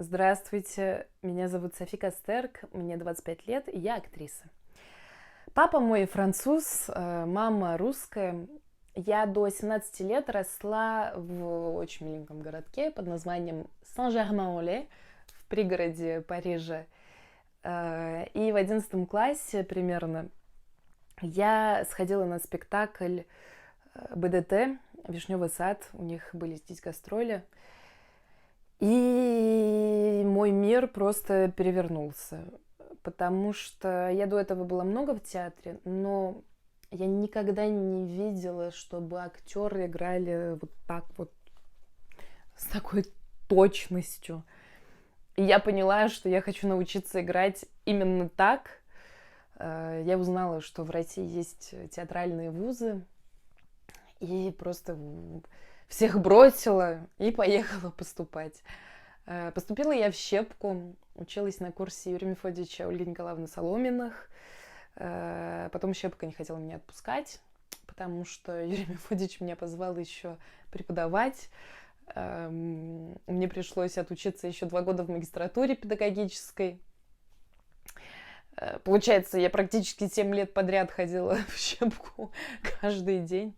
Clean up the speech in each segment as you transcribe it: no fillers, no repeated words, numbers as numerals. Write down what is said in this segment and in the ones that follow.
Здравствуйте, меня зовут Софи Костерк, мне 25 лет, и я актриса. Папа мой француз, мама русская. Я до 17 лет росла в очень маленьком городке под названием Сен-Жермен-en-Ле в пригороде Парижа. И в 11 классе примерно я сходила на спектакль БДТ «Вишневый сад». У них были здесь гастроли. И мой мир просто перевернулся, потому что я до этого была много в театре, но я никогда не видела, чтобы актеры играли вот так вот, с такой точностью. И я поняла, что я хочу научиться играть именно так. Я узнала, что в России есть театральные вузы, и просто всех бросила и поехала поступать. Поступила я в Щепку, училась на курсе Юрия Мефодича Ольги Николаевны Соломиных. Потом Щепка не хотела меня отпускать, потому что Юрий Мефодич меня позвал еще преподавать. Мне пришлось отучиться еще 2 года в магистратуре педагогической. Получается, я практически 7 лет подряд ходила в Щепку каждый день.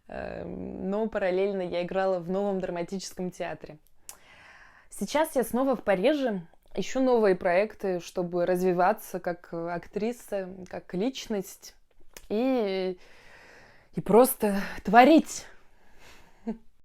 Но параллельно я играла в Новом драматическом театре. Сейчас я снова в Париже, ищу новые проекты, чтобы развиваться как актриса, как личность и просто творить.